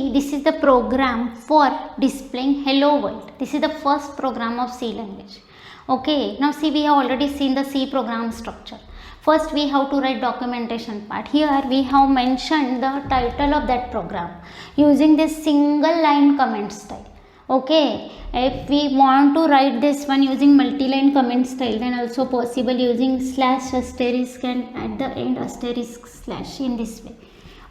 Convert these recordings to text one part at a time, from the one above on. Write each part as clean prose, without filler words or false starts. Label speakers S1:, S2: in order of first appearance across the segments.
S1: see, this is the program for displaying hello world. This is the first program of C language. Okay, now see, we have already seen the C program structure. First we have to write documentation part. Here we have mentioned the title of that program using this single line comment style. Okay, if we want to write this one using multi-line comment style, then also possible using slash asterisk and at the end asterisk slash, in this way.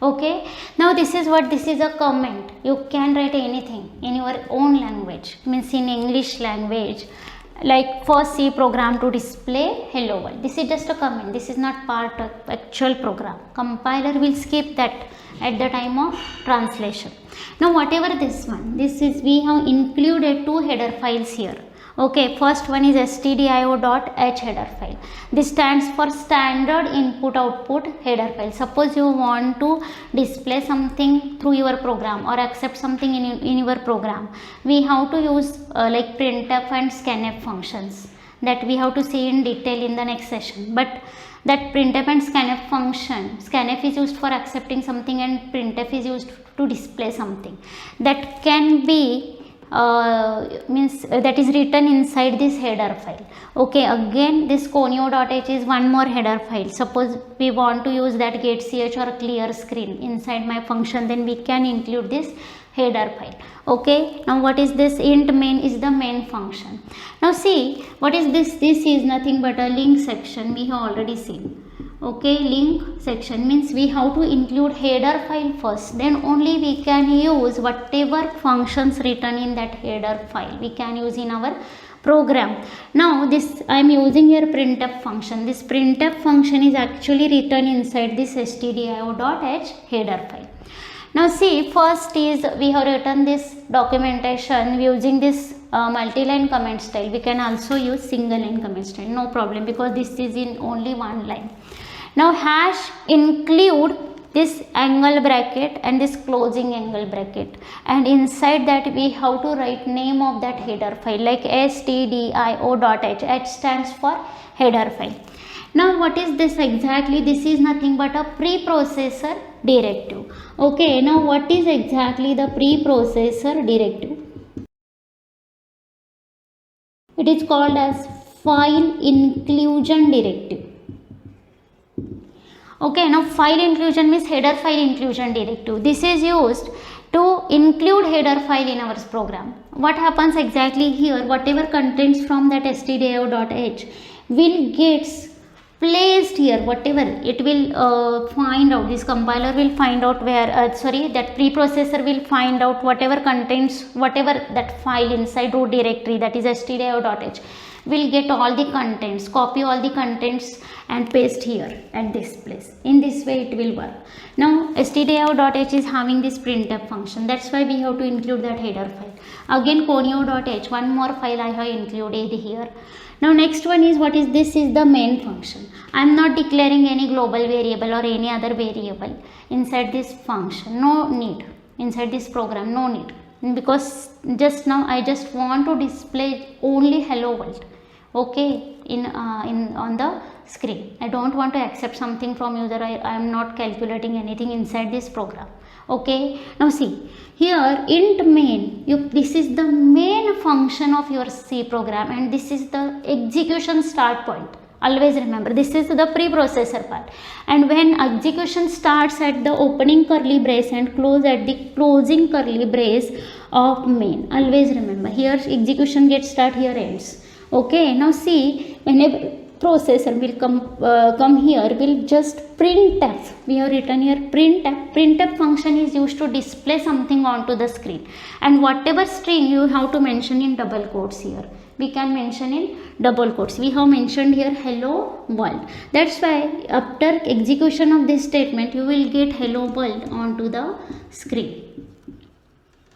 S1: Okay, now this is a comment. You can write anything in your own language, means in English language, like for C program to display hello world. This is just a comment. This is not part of actual program. Compiler will skip that at the time of translation. Now whatever this one, this is, we have included two header files here. Okay, first one is stdio.h header file. This stands for standard input output header file. Suppose you want to display something through your program or accept something in your program, we have to use like printf and scanf functions that we have to see in detail in the next session. But that printf and scanf function, scanf is used for accepting something and printf is used to display something, that can be that is written inside this header file. Okay, again this conio.h is one more header file. Suppose we want to use that getch or clear screen inside my function, then we can include this header file. Okay, now what is this? Int main is the main function. Now see, what is this? This is nothing but a link section. We have already seen. Okay, link section means we have to include header file first, then only we can use whatever functions written in that header file we can use in our program. Now this I am using here printf function. This printf function is actually written inside this stdio.h header file. Now see, first is we have written this documentation using this multi-line comment style. We can also use single line comment style, no problem, because this is in only one line. Now hash include this angle bracket and this closing angle bracket, and inside that we have to write name of that header file like stdio.h. H stands for header file. Now what is this exactly? This is nothing but a preprocessor directive. Okay, now what is exactly the preprocessor directive? It is called as file inclusion directive. Okay, now file inclusion means header file inclusion directive. This is used to include header file in our program. What happens exactly here? Whatever contents from that stdio.h will get placed here, whatever it will find out, this compiler will find out where that preprocessor will find out whatever contents, whatever that file inside root directory, that is stdio.h, will get all the contents, copy all the contents and paste here at this place. In this way it will work. Now stdio.h is having this printf function, that's why we have to include that header file. Again conio.h, one more file I have included here. Now next one is, what is this? Is the main function. I am not declaring any global variable or any other variable inside this function, no need, inside this program, no need, because just now I just want to display only hello world. Okay, on the screen. I don't want to accept something from user. I am not calculating anything inside this program. Okay, now see here, int main, this is the main function of your C program and this is the execution start point. Always remember, this is the preprocessor part, and when execution starts at the opening curly brace and close at the closing curly brace of main, always remember, here execution gets start, here ends. Okay, now see, whenever processor will come here, will just printf. We have written here printf. Printf function is used to display something onto the screen, and whatever string you have to mention in double quotes here. We can mention in double quotes. We have mentioned here hello world. That's why after execution of this statement, you will get hello world onto the screen.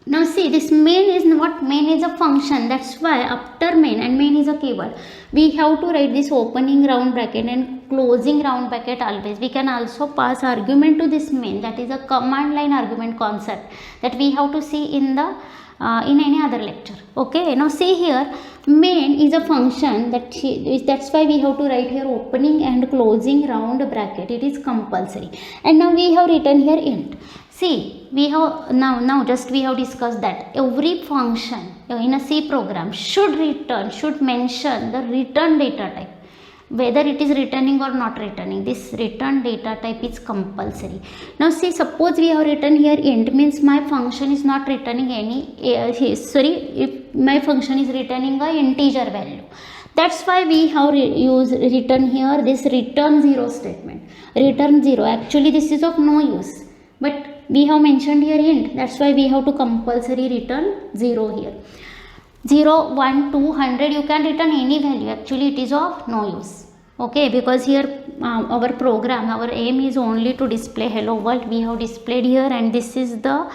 S1: Now see, this main is what? Main is a function. That's why after main, and main is a keyword, we have to write this opening round bracket and closing round bracket always. We can also pass argument to this main, that is a command line argument concept that we have to see in the in any other lecture. Okay, now see here, main is a function that's why we have to write here opening and closing round bracket. It is compulsory. And now we have written here int. See, we have now just we have discussed that every function in a C program should mention the return data type, whether it is returning or not returning. This return data type is compulsory. Now see, suppose we have written here int, means my function is not returning any if my function is returning a integer value. That's why we have written here this return 0 statement. Return 0, actually this is of no use, but we have mentioned here int, that's why we have to compulsory return 0 here. 0, 1, 2, 100, you can return any value, actually it is of no use. Okay, because here our program, our aim is only to display hello world. We have displayed here, and this is the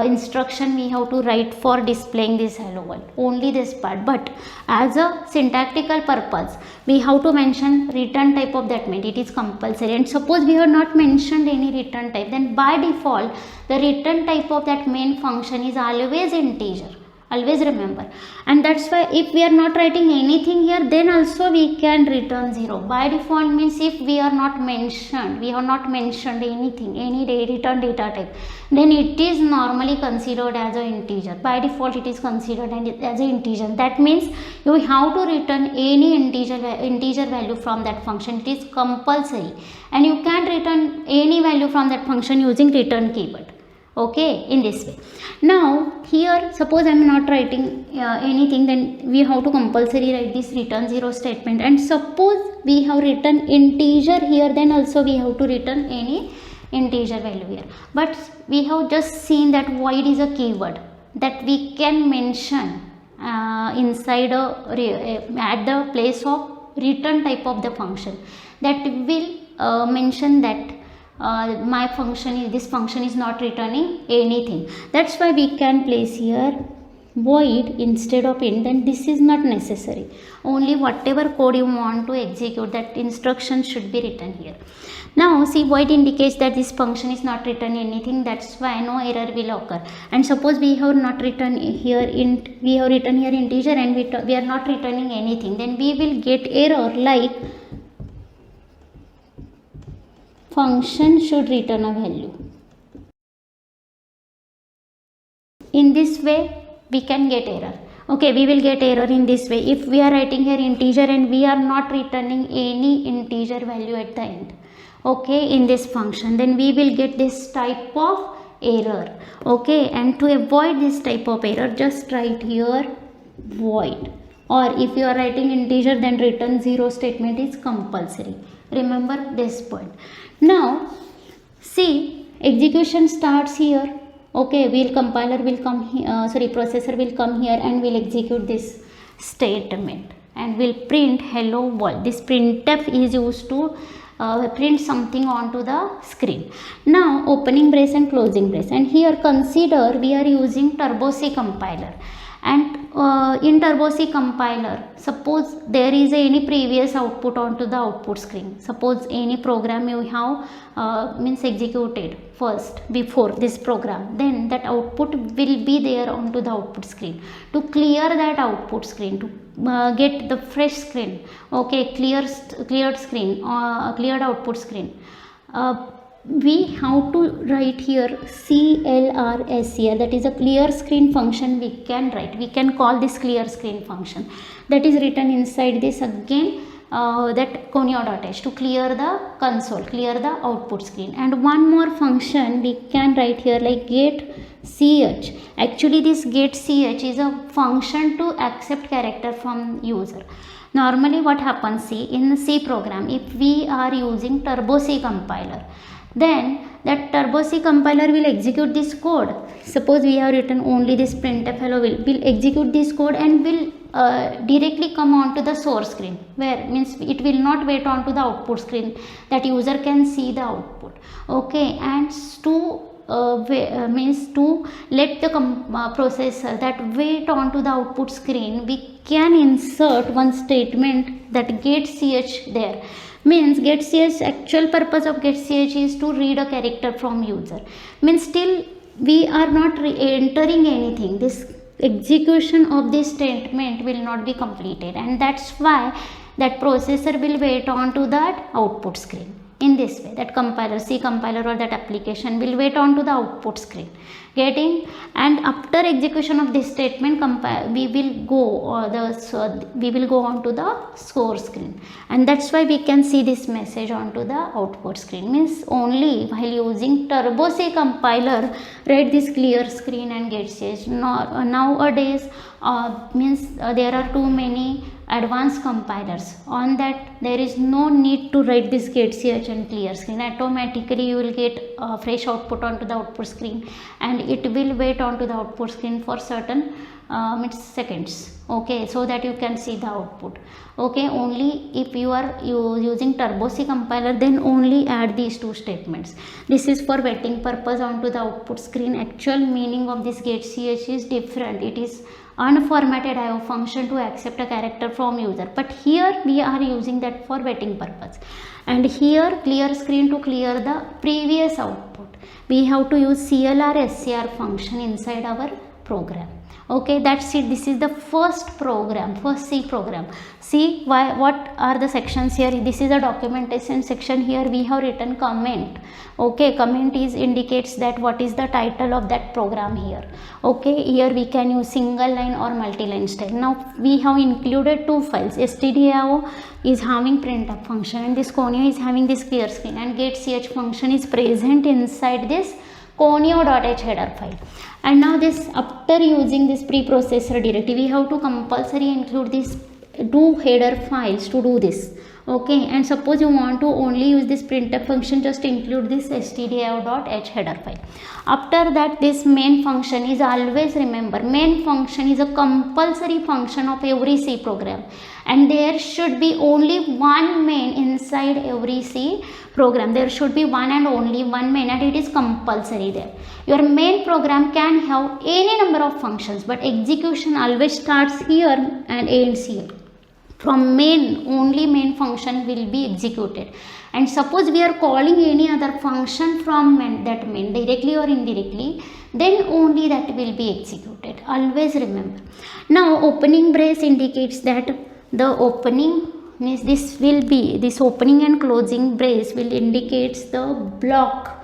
S1: instruction we have to write for displaying this hello world, only this part. But as a syntactical purpose, we have to mention return type of that main. It is compulsory. And suppose we have not mentioned any return type, then by default the return type of that main function is always integer. Always remember. And that's why if we are not writing anything here, then also we can return 0. By default means if we have not mentioned anything, any return data type, then it is normally considered as an integer. By default it is considered as an integer. That means you have to return any integer value from that function. It is compulsory, and you can return any value from that function using return keyword. Okay, in this way. Now here, suppose I am not writing anything, then we have to compulsory write this return 0 statement. And suppose we have written integer here, then also we have to return any integer value here. But we have just seen that void is a keyword that we can mention inside at the place of return type of the function, that will mention that this function is not returning anything. That's why we can place here void instead of int. Then this is not necessary. Only whatever code you want to execute, that instruction should be written here. Now see, void indicates that this function is not returning anything. That's why no error will occur. And suppose we have not written here int, we have written here integer, and we are not returning anything, then we will get error like function should return a value. In this way we can get error. Okay, we will get error in this way if we are writing here integer and we are not returning any integer value at the end. Okay, in this function, then we will get this type of error. Okay, and to avoid this type of error, just write here void, or if you are writing integer, then return 0 statement is compulsory. Remember this point. Now see, execution starts here. Okay, compiler will come here, processor will come here and will execute this statement and will print hello world. This printf is used to print something onto the screen. Now opening brace and closing brace, and here consider we are using Turbo C compiler. And in Turbo C compiler, suppose there is any previous output onto the output screen. Suppose any program you have executed first before this program, then that output will be there onto the output screen. To clear that output screen, to get the fresh screen, okay, cleared screen, cleared output screen, we have to write here CLRS here, that is a clear screen function we can write. We can call this clear screen function, that is written inside this again, that conio.h, to clear the console, clear the output screen. And one more function we can write here like get ch. Actually this get ch is a function to accept character from user. Normally what happens, see, in the C program, if we are using Turbo C compiler, then that Turbo C compiler will execute this code. Suppose we have written only this printf hello will execute this code and will directly come onto the source screen, where means it will not wait onto the output screen, that user can see the output. Okay, and to means to let the processor that wait onto the output screen, we can insert one statement that get ch there. Means get ch, actual purpose of get ch is to read a character from user. Means still we are not entering anything. This execution of this statement will not be completed, and that's why that processor will wait on to that output screen. In this way, that compiler, C compiler or that application will wait on to the output screen. Getting? And after execution of this statement, we will go on to the score screen, and that's why we can see this message onto the output screen. Means only while using Turbo C compiler, read this clear screen and get.ch. Nowadays, there are too many advanced compilers. On that, there is no need to write this get.ch and clear screen. Automatically you will get fresh output onto the output screen, and it will wait onto the output screen for certain seconds, okay, so that you can see the output. Okay, only if you are using Turbo C compiler, then only add these two statements. This is for waiting purpose onto the output screen. Actual meaning of this get.ch is different. It is unformatted IO function to accept a character from user, but here we are using that for waiting purpose. And here clear screen to clear the previous output. We have to use CLR SCR function inside our program. Okay, that's it. This is the first C program. See what are the sections here. This is a documentation section. Here we have written comment. Okay, comment indicates that what is the title of that program here. Okay, here we can use single line or multi-line style. Now we have included two files. stdio is having printf function, and this conio is having this clear screen, and get.ch function is present inside this conio.h header file. And now this, after using this preprocessor directory, we have to compulsory include these two header files to do this. Okay, and suppose you want to only use this printf function, just include this stdio.h header file. After that, this main function is, always remember, main function is a compulsory function of every C program, and there should be only one main inside every C program. There should be one and only one main, and it is compulsory there. Your main program can have any number of functions, but execution always starts here and ends here. From main, only main function will be executed. And suppose we are calling any other function from that main, directly or indirectly, then only that will be executed. Always remember. Now opening brace indicates that the opening means this opening and closing brace will indicate the block.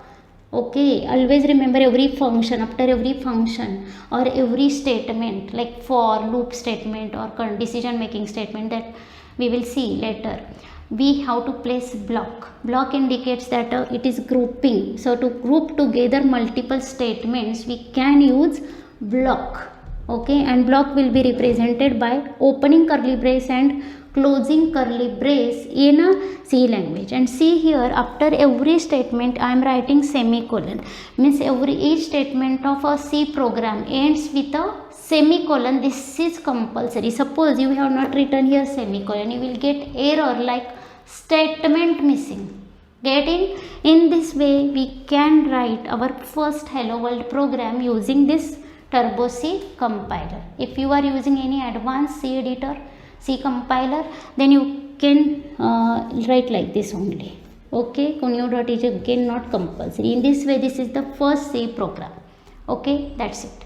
S1: Okay, always remember, every function, after every function or every statement like for, loop statement or decision making statement that we will see later, we have to place block. Block indicates that it is grouping. So to group together multiple statements, we can use block. Okay, and block will be represented by opening curly brace and closing curly brace in a C language. And see here, after every statement I am writing semicolon. Means each statement of a C program ends with a semicolon. This is compulsory. Suppose you have not written here semicolon, you will get error like statement missing. Getting? In this way we can write our first Hello World program using this Turbo C compiler. If you are using any advanced C editor, C compiler, then you can write like this only. Okay, conio.h again not compulsory. In this way, this is the first C program. Okay, that's it.